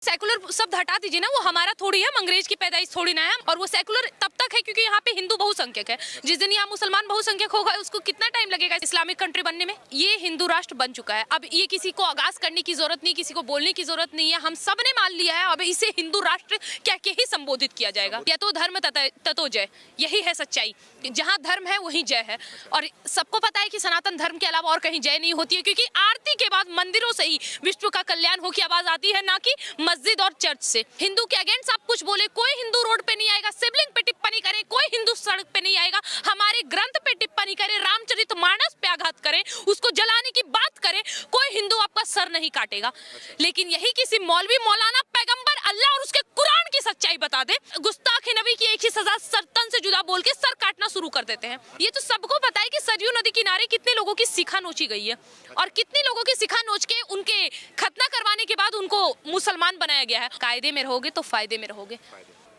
Secular शब्द हटा दीजिए ना, वो हमारा थोड़ी है, हम अंग्रेज की पैदाइश थोड़ी ना है। और वो सेकुलर तब तक है क्योंकि यहाँ पे हिंदू बहुसंख्यक है। जिस दिन यहाँ मुसलमान बहुसंख्यक होगा उसको कितना टाइम लगेगा इस्लामिक कंट्री बनने में। ये हिंदू राष्ट्र बन चुका है। अब ये किसी को आगाज करने की जरूरत नहीं, किसी को बोलने की जरूरत नहीं है, हम सब ने मान लिया है। अब इसे हिंदू राष्ट्र कह के ही संबोधित किया जाएगा। या तो धर्म ततो जय, यही है सच्चाई। जहाँ धर्म है वहीं जय है। और सबको पता है कि सनातन धर्म के अलावा और कहीं जय नहीं होती है, क्योंकि आरती के बाद मंदिरों से ही विश्व का कल्याण हो की आवाज आती है, ना कि मस्जिद और चर्च से। हिंदू के अगेंस्ट आप कुछ बोले, कोई हिंदू रोड पे नहीं आएगा। शिवलिंग पे टिप्पणी करे, कोई हिंदू सड़क पे नहीं आएगा। हमारे ग्रंथ पे टिप्पणी करे, रामचरितमानस पे आघात करे, उसको जलाने की बात करे, कोई हिंदू आपका सर नहीं काटेगा। लेकिन यही किसी मौलवी, मौलाना, पैगंबर, अल्लाह और उसके कुरान की सच्चाई बता दे, गुस्ताखी नबी की एक ही सजा, सरतन से जुदा बोल के सर काटना शुरू कर देते हैं। ये तो सबको पता है कि सरयू नदी किनारे कितने लोगों की शिखा नोची गई है, और कितने लोगों की शिखा नोच के उनके खतना करवाने के बाद उनको मुसलमान बनाया गया है। कायदे में रहोगे तो फायदे में रहोगे।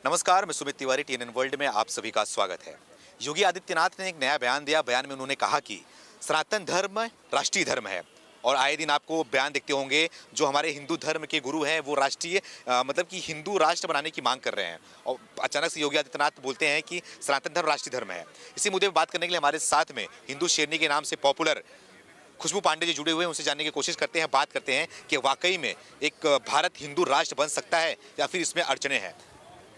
नमस्कार, मैं सुमित तिवारी, TNN वर्ल्ड में आप सभी का स्वागत है। योगी आदित्यनाथ ने एक नया बयान दिया। बयान में उन्होंने कहा कि सनातन धर्म राष्ट्रीय धर्म है, और आए दिन आपको बयान देखते होंगे जो हमारे हिंदू धर्म के गुरु हैं वो राष्ट्रीय मतलब कि हिंदू राष्ट्र बनाने की मांग कर रहे हैं। और अचानक से योगी आदित्यनाथ बोलते हैं कि सनातन धर्म राष्ट्रीय धर्म है। इसी मुद्दे पर बात करने के लिए हमारे साथ में हिंदू शेरनी के नाम से पॉपुलर खुशबू पांडे जी जुड़े हुए हैं। उनसे जानने की कोशिश करते हैं, बात करते हैं कि वाकई में एक भारत हिंदू राष्ट्र बन सकता है या फिर इसमें अड़चने हैं।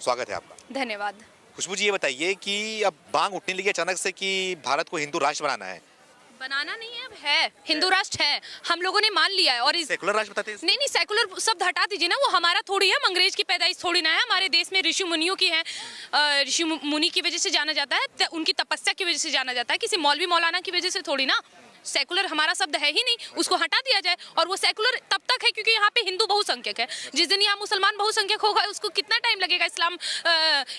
स्वागत है आपका। धन्यवाद। खुशबू जी, ये बताइए कि अब मांग उठने लगी अचानक से कि भारत को हिंदू राष्ट्र बनाना है। बनाना नहीं है, अब है, हिंदू राष्ट्र है, हम लोगों ने मान लिया है। और सेकुलर राष्ट्र बताते हैं। नहीं, सेकुलर शब्द हटा दीजिए ना, वो हमारा थोड़ी है, हम अंग्रेज की पैदाइश थोड़ी ना है। हमारे देश में ऋषि मुनियों की है, ऋषि मुनि की वजह से जाना जाता है, उनकी तपस्या की वजह से जाना जाता है, किसी मौलवी मौलाना की वजह से थोड़ी ना। सेकुलर हमारा शब्द है ही नहीं, उसको हटा दिया जाए। और वो सेकुलर तब तक है क्योंकि यहाँ पे हिंदू बहुसंख्यक है। जिस दिन यहाँ मुसलमान बहुसंख्यक होगा उसको कितना टाइम लगेगा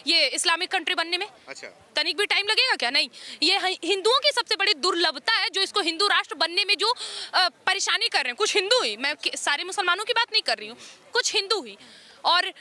ये इस्लामिक कंट्री बनने में। अच्छा, तनिक भी टाइम लगेगा क्या? नहीं। ये हिंदुओं की सबसे बड़ी दुर्लभता है, जो इसको हिंदू राष्ट्र बनने में जो परेशानी कर रहे हैं कुछ हिंदू ही। मैं सारे मुसलमानों की बात नहीं कर रही हूँ, कुछ हिंदू ही। और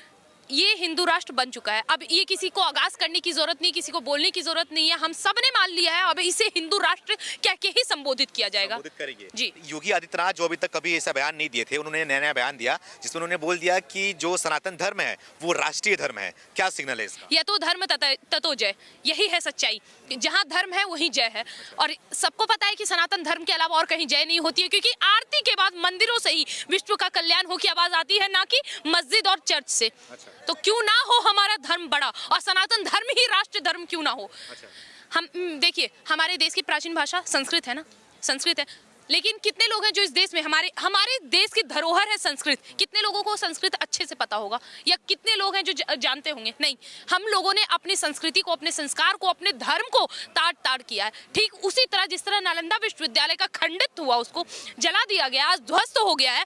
ये हिंदू राष्ट्र बन चुका है। अब ये किसी को आगाज करने की जरूरत नहीं, किसी को बोलने की जरूरत नहीं है, हम सब ने मान लिया है। अब इसे हिंदू राष्ट्र कह के ही संबोधित किया जाएगा। संबोधित करेंगे जी। योगी आदित्यनाथ जो अभी तक कभी ऐसा बयान नहीं दिए थे, उन्होंने नया बयान दिया जिसमें उन्होंने बोल दिया कि जो सनातन धर्म है वो राष्ट्रीय धर्म है। क्या सिग्नल है इसका? या तो धर्म ततो जय, यही है सच्चाई। जहाँ धर्म है वहीं जय है। और सबको पता है कि सनातन धर्म के अलावा और कहीं जय नहीं होती है, क्योंकि आरती के बाद मंदिरों से ही विश्व का कल्याण हो की आवाज आती है, ना कि मस्जिद और चर्च से। अच्छा। तो क्यों ना हो हमारा धर्म बड़ा, और सनातन धर्म ही राष्ट्रीय धर्म क्यों ना हो। अच्छा। हम देखिए, हमारे देश की प्राचीन भाषा संस्कृत है ना, संस्कृत है। लेकिन कितने लोग हैं जो इस देश में, हमारे देश की धरोहर है संस्कृत, कितने लोगों को संस्कृत अच्छे से पता होगा, या कितने लोग हैं जो जानते होंगे? नहीं। हम लोगों ने अपनी संस्कृति को, अपने संस्कार को, अपने धर्म को ताड़ किया है। ठीक उसी तरह जिस तरह नालंदा विश्वविद्यालय का खंडित हुआ, उसको जला दिया गया, आज ध्वस्त हो गया है,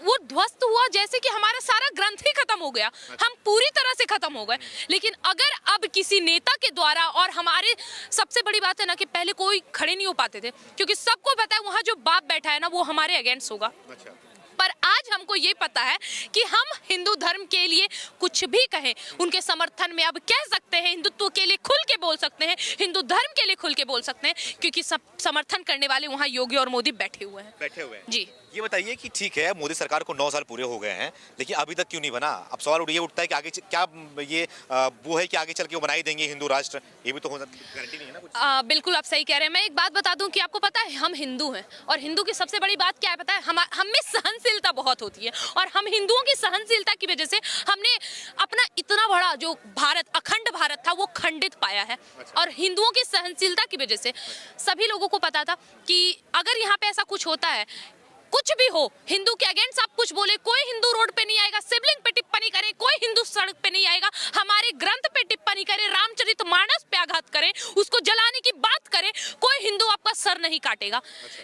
वो ध्वस्त हुआ जैसे कि हमारा सारा ग्रंथ ही खत्म हो गया। हम पूरी तरह से खत्म हो गए। लेकिन अगर अब किसी नेता के द्वारा, और हमारे सबसे बड़ी बात है ना कि पहले कोई खड़े नहीं हो पाते थे, क्योंकि सबको पता है वहाँ जो बाप बैठा है ना वो हमारे अगेंस्ट होगा। अच्छा। पर आज हमको ये पता है कि हम हिंदू धर्म के लिए कुछ भी कहें, उनके समर्थन में अब कह सकते हैं, हिंदुत्व के लिए खुल के बोल सकते हैं, हिंदू धर्म के लिए खुल के बोल सकते हैं, क्योंकि सब समर्थन करने वाले वहाँ योगी और मोदी बैठे हुए हैं। जी। ये बताइए कि ठीक है, मोदी सरकार को 9 साल पूरे हो गए हैं, लेकिन अभी तक क्यों नहीं बना? अब सवाल ये उठता है कि आगे क्या ये वो है कि आगे चल के वो बना ही देंगे हिंदू राष्ट्र? ये भी तो गारंटी नहीं है ना कुछ। बिल्कुल आप सही कह रहे हैं। मैं एक बात बता दूं कि आपको पता है हम हिंदू हैं, और हिंदू की सबसे बड़ी बात क्या है पता है? हम में सहनशीलता बहुत होती है, और हम हिंदुओं की सहनशीलता की वजह से हमने अपना इतना बड़ा जो भारत, अखंड भारत था, वो खंडित पाया है। और हिंदुओं की सहनशीलता की वजह से सभी लोगों को पता था कि अगर यहाँ पे ऐसा कुछ होता है, कुछ भी हो, हिंदू के अगेंस्ट आप कुछ बोले, कोई हिंदू रोड पे नहीं आएगा, शिवलिंग पे टिप्पणी करे, कोई हिंदू सड़क पे नहीं आएगा, हमारे ग्रंथ पे टिप्पणी करे, रामचरितमानस पे आघात करे, उसको जलाने की बात करे, कोई हिंदू आपका सर नहीं काटेगा।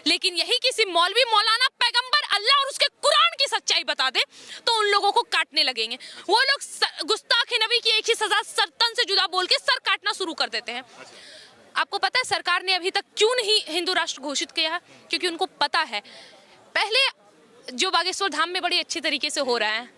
लेकिन यही किसी मौलवी, मौलाना, पैगंबर, अल्लाह और उसके कुरान की सच्चाई बता दे तो उन लोगों को काटने लगेंगे। वो लोग गुस्ताखी नबी की एक ही सजा, सरतन से जुदा बोल के सर काटना शुरू कर देते हैं। आपको पता है सरकार ने अभी तक क्यों नहीं हिंदू राष्ट्र घोषित किया है? क्योंकि उनको पता है पहले जो बागेश्वर धाम में बड़ी अच्छी तरीके से हो रहा है,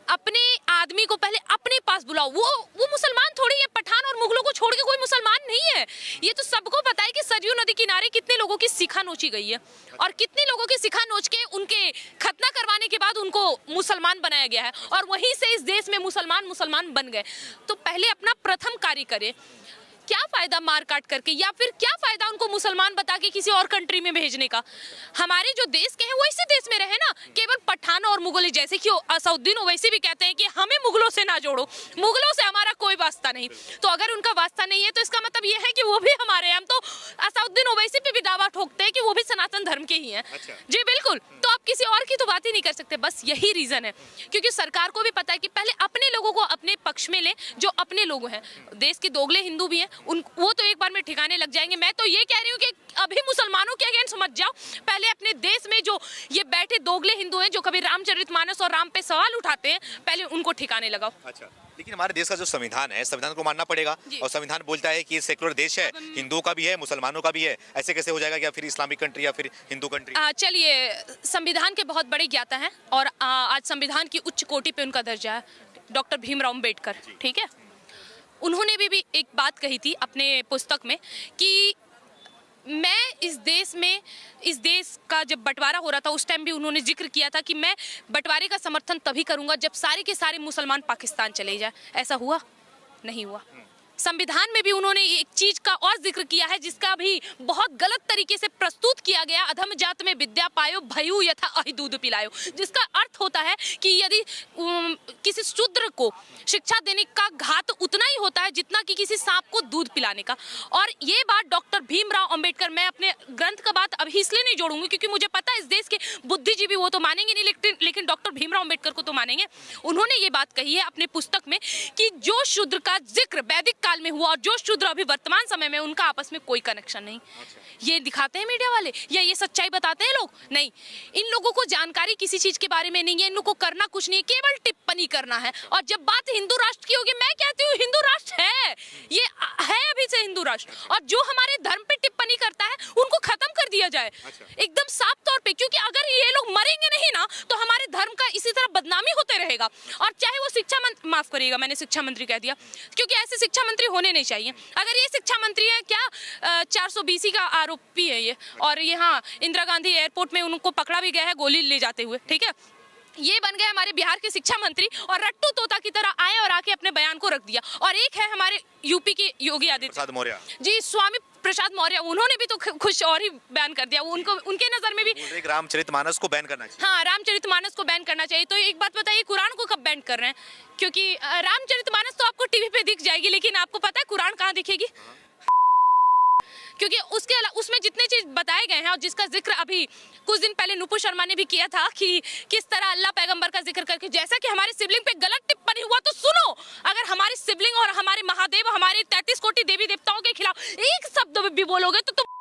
अपने आदमी को पहले अपने पास बुलाओ। वो मुसलमान थोड़ी है, पठान और मुगलों को छोड़ के कोई मुसलमान नहीं है। ये तो सबको पता है कि सरयू नदी किनारे कितने लोगों की शिखा नोची गई है, और कितने लोगों की शिखा नोच के उनके खतना करवाने के बाद उनको मुसलमान बनाया गया है और वहीं से इस देश में मुसलमान बन गए। तो पहले अपना प्रथम कार्य करें। क्या फायदा मार काट करके, या फिर क्या फायदा उनको मुसलमान बता के किसी और कंट्री में भेजने का। हमारे जो देश के हैं वो इसी देश में रहे ना, केवल पठान और मुगल, जैसे कि असउद्दीन ओवैसी भी कहते हैं कि हमें मुगलों से ना जोड़ो, मुगलों से हमारा कोई वास्ता नहीं। तो अगर उनका वास्ता नहीं है तो इसका मतलब ये है कि वो भी हमारे हैं। हम तो असउद्दीन ओवैसी पे भी दावा ठोकते हैं कि वो भी सनातन धर्म के ही हैं। जी बिल्कुल। तो आप किसी और की तो बात ही नहीं कर सकते। बस यही रीजन है, क्योंकि सरकार को भी पता है कि पहले अपने लोगों को अपने पक्ष में ले, जो अपने लोग हैं। देश के दोगले हिंदू भी हैं, वो तो एक बार में ठिकाने लग जाएंगे। मैं तो ये कह रही हूँ कि अभी मुसलमानों के अगेंस्ट मत जाओ, पहले अपने देश में जो ये बैठे दोगले हिंदू हैं, जो कभी रामचरितमानस और राम पे सवाल उठाते हैं, पहले उनको ठिकाने लगाओ। अच्छा, लेकिन हमारे देश का जो संविधान है, संविधान को मानना पड़ेगा। और संविधान बोलता है कि सेकुलर देश है, हिंदुओं का भी है, मुसलमानों का भी है। ऐसे कैसे हो जाएगा कि फिर इस्लामिक कंट्री या फिर हिंदू कंट्री? चलिए, संविधान के बहुत बड़े ज्ञाता हैं और आज संविधान की उच्च कोटि पे उनका दर्जा है, डॉक्टर भीमराव अम्बेडकर। ठीक है, उन्होंने भी एक बात कही थी अपने पुस्तक में कि मैं इस देश का जब बंटवारा हो रहा था उस टाइम भी उन्होंने जिक्र किया था कि मैं बंटवारे का समर्थन तभी करूंगा जब सारे के सारे मुसलमान पाकिस्तान चले जाए। ऐसा हुआ? नहीं हुआ। संविधान में भी उन्होंने एक चीज का और जिक्र किया है जिसका भी बहुत गलत तरीके से प्रस्तुत किया गया, अधम जात में विद्या पायो भयु यथा अहि दूध पिलायो, जिसका अर्थ होता है कि यदि किसी शूद्र को शिक्षा देने का घात उतना ही होता है जितना कि किसी सांप को दूध पिलाने का। और ये बात डॉक्टर भीमराव अंबेडकर, मैं अपने ग्रंथ का बात अभी इसलिए नहीं जोड़ूंगी क्योंकि मुझे पता है इस देश के बुद्धिजीवी वो तो मानेंगे नहीं, लेकिन डॉक्टर भीमराव अंबेडकर को तो मानेंगे। उन्होंने ये बात कही है अपने पुस्तक में कि जो शूद्र का जिक्र वैदिक काल में हुआ और जो शूद्र अभी वर्तमान समय में, उनका आपस में कोई कनेक्शन नहीं। ये दिखाते हैं मीडिया वाले या ये सच्चाई बताते हैं लोग? नहीं, इन लोगों को जानकारी किसी चीज के बारे में नहीं है, इन लोगों को करना कुछ नहीं है, केवल टिप्पणी करना है। और जब बात हिंदू राष्ट्र की होगी, मैं कहती हूँ हिंदू राष्ट्र है, ये है अभी से हिंदू राष्ट्र। और जो हमारे धर्म पे टिप्पणी करता है उनको खत्म कर दिया जाए एकदम साफ तौर पे, क्योंकि अगर ये लोग मरेंगे नहीं ना तो हमारे धर्म का इसी तरह बदनामी होते रहेगा। और चाहे वो शिक्षा मंत्री, माफ करिएगा मैंने शिक्षा मंत्री कह दिया, क्योंकि ऐसे शिक्षा मंत्री होने नहीं चाहिए। अगर ये शिक्षा मंत्री है क्या, 420 का आरोपी है ये, और यहाँ इंदिरा गांधी एयरपोर्ट में उनको पकड़ा भी गया है गोली ले जाते हुए। ठीक है, ये बन गए हमारे बिहार के शिक्षा मंत्री और रट्टू तोता की तरह आए और आके अपने बयान को रख दिया। और एक है हमारे यूपी के योगी आदित्यनाथ मौर्य जी, स्वामी प्रसाद मौर्य, उन्होंने भी तो कुछ और ही बयान कर दिया। उनको, उनके नजर में भी रामचरितमानस को बैन करना चाहिए। हाँ, रामचरितमानस को बैन करना चाहिए। तो एक बात बताइए, कुरान को कब बैन कर रहे हैं? क्योंकि रामचरितमानस तो आपको टीवी पे दिख जाएगी, लेकिन आपको पता है कुरान कहाँ दिखेगी? क्योंकि उसमें जितने चीज बताए गए हैं और जिसका जिक्र अभी कुछ दिन पहले नुपुर शर्मा ने भी किया था कि किस तरह अल्लाह पैगंबर का जिक्र करके, जैसा कि हमारे शिवलिंग पे गलत टिप्पणी हुआ, तो सुनो, अगर हमारे शिवलिंग और हमारे महादेव, हमारे 33 कोटि देवी देवताओं के खिलाफ एक शब्द भी बोलोगे तो तुम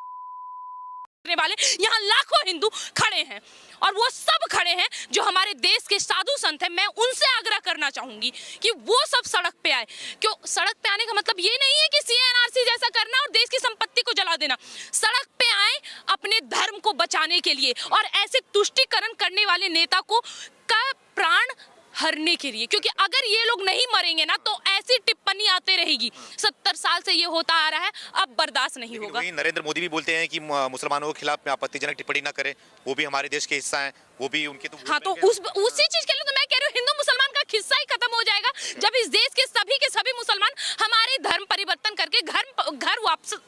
वाले यहाँ लाखों हिंदू खड़े हैं और वो सब खड़े हैं जो हमारे देश के साधु संत हैं। मैं उनसे आग्रह करना चाहूंगी कि वो सब सड़क पे आए। क्यों सड़क पे आने का मतलब ये नहीं है कि CNRC जैसा करना और देश की संपत्ति को जला देना। सड़क पे आए अपने धर्म को बचाने के लिए और ऐसे तुष्टीकरण करने वाले नेता को का प्राण हरने के लिए, क्योंकि अगर ये लोग नहीं मरेंगे ना तो ऐसी टिप्पणी आते रहेगी। 70 साल से ये होता आ रहा है, अब बर्दाश्त नहीं होगा। नरेंद्र मोदी भी बोलते हैं कि मुसलमानों के खिलाफ आपत्तिजनक टिप्पणी ना करें, वो भी हमारे देश के हिस्सा हैं, वो भी उनके तो हाँ, तो उसी चीज के लिए तो मैं कह रही हूँ हिंदू मुसलमान का खिस्सा ही खत्म हो जाएगा जब इस देश के सभी मुसलमान हमारे धर्म परिवर्तन करके घर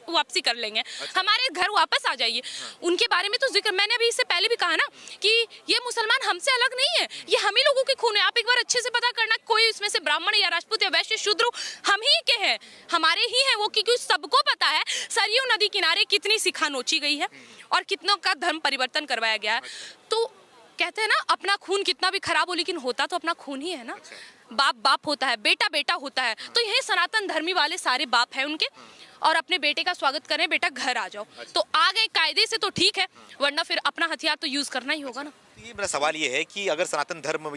वापसी कर लेंगे। हमारे घर वापस आ जाइए। उनके बारे में तो जिक्र मैंने अभी इससे पहले भी कहा ना कि ये मुसलमान हमसे अलग नहीं है, ये हम ही लोगों के खून है। आप एक बार अच्छे से पता करना, कोई इसमें से ब्राह्मण या राजपूत या वैश्य शूद्र हम ही के हैं, हमारे ही हैं वो, क्योंकि सबको पता है सरयू नदी किनारे कितनी सिखा नोची गई है और कितनों का धर्म परिवर्तन करवाया गया है। तो कहते हैं ना, अपना खून कितना भी खराब हो लेकिन होता तो अपना खून ही है ना। बाप बाप होता है, बेटा बेटा होता है। तो यही सनातन धर्मी वाले सारे बाप हैं उनके, और अपने बेटे का स्वागत करें, बेटा घर आ जाओ। तो आ गए कायदे से तो ठीक है, वरना फिर अपना हथियार तो यूज करना ही होगा ना। ये मेरा सवाल ये है कि अगर सनातन धर्म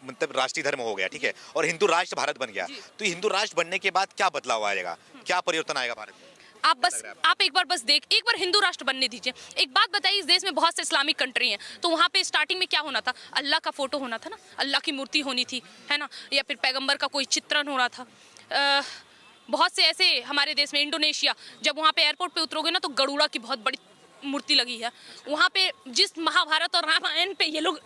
मतलब राष्ट्रीय धर्म हो गया, ठीक है, और हिंदू राष्ट्र भारत बन गया, तो हिंदू राष्ट्र बनने के बाद क्या बदलाव आएगा, क्या परिवर्तन आएगा भारत में? आप एक बार हिंदू राष्ट्र बनने दीजिए। एक बात बताइए, इस देश में बहुत से इस्लामिक कंट्री हैं, तो वहाँ पे स्टार्टिंग में क्या होना था? अल्लाह का फोटो होना था ना, अल्लाह की मूर्ति होनी थी, है ना, या फिर पैगंबर का कोई चित्रण होना था। बहुत से ऐसे हमारे देश में, इंडोनेशिया, जब वहाँ पे एयरपोर्ट पे उतरोगे ना तो गरुड़ा की बहुत बड़ी मूर्ति लगी है। वहाँ पे जिस महाभारत और रामायण पे ये लोग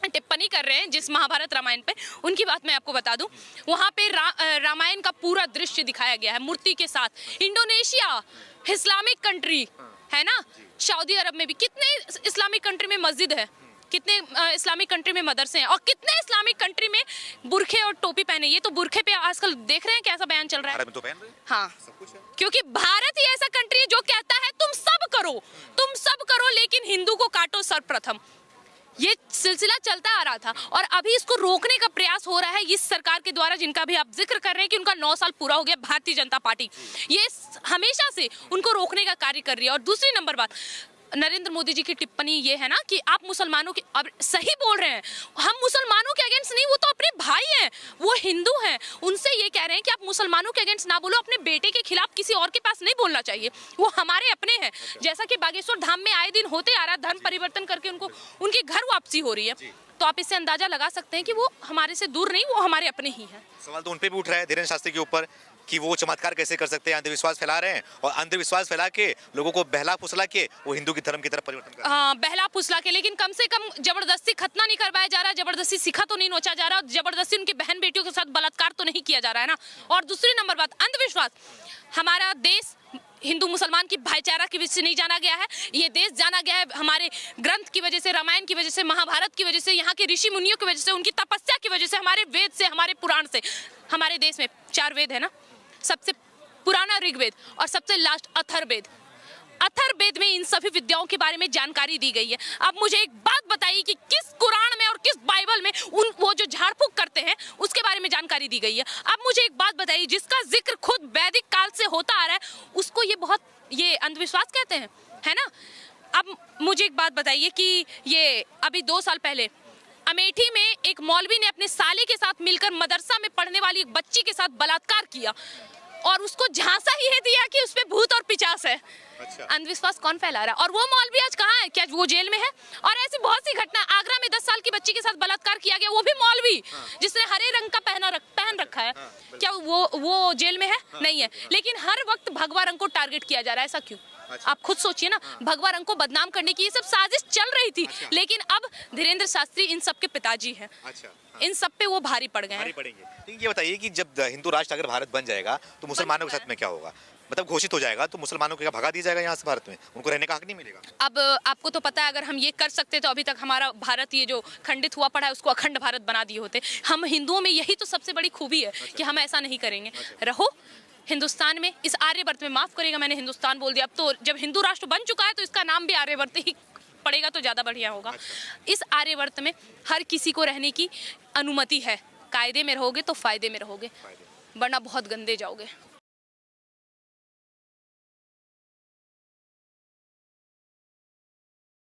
टिप्पणी टिप्पणी कर रहे हैं जिस महाभारत रामायण पे, उनकी बात मैं आपको बता दूं। वहाँ पे रामायण का पूरा दृश्य दिखाया गया है मूर्ति के साथ। इंडोनेशिया इस्लामिक कंट्री है ना, सऊदी अरब में भी कितने इस्लामिक कंट्री में मस्जिद है, कितने इस्लामिक कंट्री में मदरसे हैं, और कितने इस्लामिक कंट्री में बुरखे और टोपी पहने। ये तो बुरखे पे आजकल देख रहे हैं कैसा बयान चल रहा है। भारत में तो पहन रहे हैं, हाँ, सब कुछ है। क्योंकि भारत ही ऐसा कंट्री है जो कहता है तुम सब करो लेकिन हिंदू को काटो सर्वप्रथम। ये सिलसिला चलता आ रहा था और अभी इसको रोकने का प्रयास हो रहा है इस सरकार के द्वारा, जिनका भी आप जिक्र कर रहे हैं कि उनका 9 साल पूरा हो गया। भारतीय जनता पार्टी ये हमेशा से उनको रोकने का कार्य कर रही है। और दूसरी नंबर बात, नरेंद्र मोदी जी की टिप्पणी ये है ना कि आप मुसलमानों के, अब सही बोल रहे हैं, हम मुसलमानों के अगेंस्ट नहीं, वो तो अपने भाई हैं, वो हिंदू हैं, उनसे ये कह रहे हैं कि आप मुसलमानों के अगेंस्ट ना बोलो, अपने बेटे के खिलाफ किसी और के पास नहीं बोलना चाहिए, वो हमारे अपने हैं। जैसा कि बागेश्वर धाम में आए दिन होते आ रहा है, धर्म परिवर्तन करके उनको उनकी घर वापसी हो रही है, तो आप इससे अंदाजा लगा सकते हैं कि वो हमारे से दूर नहीं, वो हमारे अपने ही हैं। सवाल तो उन पे भी उठ रहा है धीरेन्द्र शास्त्री के ऊपर कि वो चमत्कार कैसे कर सकते हैं, अंधविश्वास फैला रहे हैं और अंधविश्वास फैला के लोगों को बहला फुसला के वो हिंदू की धर्म की तरफ परिवर्तन कर रहे हैं। हाँ, बहला फुसला के, लेकिन कम से कम जबरदस्ती खतना नहीं करवाया जा रहा है, जबरदस्ती सिखा तो नहीं नोचा जा रहा, जबरदस्ती उनकी बहन बेटियों के साथ बलात्कार तो नहीं किया जा रहा है ना। और दूसरी नंबर बात, अंधविश्वास, हमारा देश हिंदू मुसलमान की भाईचारा की वजह से नहीं जाना गया है, ये देश जाना गया है हमारे ग्रंथ की वजह से, रामायण की वजह से, महाभारत की वजह से, यहाँ के ऋषि मुनियों की वजह से, उनकी तपस्या की वजह से, हमारे वेद से, हमारे पुराण से। हमारे देश में 4 वेद है ना, सबसे पुराना ऋग्वेद और सबसे लास्ट अथर्ववेद। अथर्ववेद में इन सभी विद्याओं के बारे में जानकारी दी गई है। अब मुझे एक बात बताइए कि किस कुरान में और किस बाइबल में वो जो झाड़ फूक करते हैं उसके बारे में जानकारी दी गई है। अब मुझे एक बात बताइए, जिसका जिक्र खुद वैदिक काल से होता आ रहा है, उसको ये अंधविश्वास कहते हैं, है ना। अब मुझे एक बात बताइए कि ये अभी 2 साल पहले अमेठी में एक मौलवी ने अपने साले के साथ मिलकर मदरसा में पढ़ने वाली एक बच्ची के साथ बलात्कार किया और उसको झांसा ही है दिया कि उसपे भूत और पिशाच है। अच्छा। अंधविश्वास कौन फैला रहा है? और वो मौलवी आज कहाँ है? क्या वो जेल में है? और ऐसी बहुत सी घटना, आगरा में 10 साल की बच्ची के साथ बलात्कार किया गया, वो भी मौलवी जिसने हरे रंग का पहन रखा है। क्या वो जेल में है? नहीं है। लेकिन हर वक्त भगवा रंग को टारगेट किया जा रहा है, ऐसा क्यों? अच्छा। आप खुद सोचिए ना, भगवा रंग को बदनाम करने की ये सब साजिश चल रही थी। अच्छा। लेकिन अब धीरेन्द्र शास्त्री इन सब के पिताजी हैं। अच्छा, इन सब पे वो भारी पड़ गए हैं। भारी पड़ेंगे। लेकिन ये बताइए कि जब हिंदू राष्ट्र अगर भारत बन जाएगा तो मुसलमानों के साथ में क्या होगा? मतलब घोषित हो जाएगा तो मुसलमानों को क्या भगा दिया जाएगा यहाँ से भारत में? उनको रहने का हक नहीं मिलेगा? अब आपको तो पता है, अगर हम ये कर सकते तो अभी तक हमारा भारत ये जो खंडित हुआ पड़ा है उसको अखंड भारत बना दिए होते। हम हिंदुओं में यही तो सबसे बड़ी खूबी है कि हम ऐसा नहीं करेंगे। रहो हिंदुस्तान में, इस आर्यवर्त में, माफ करेगा मैंने हिंदुस्तान बोल दिया, अब तो जब हिंदू राष्ट्र बन चुका है तो इसका नाम भी आर्यवर्त ही पड़ेगा तो ज़्यादा बढ़िया होगा। इस आर्यवर्त में हर किसी को रहने की अनुमति है। कायदे में रहोगे तो फायदे में रहोगे, वरना बहुत गंदे जाओगे।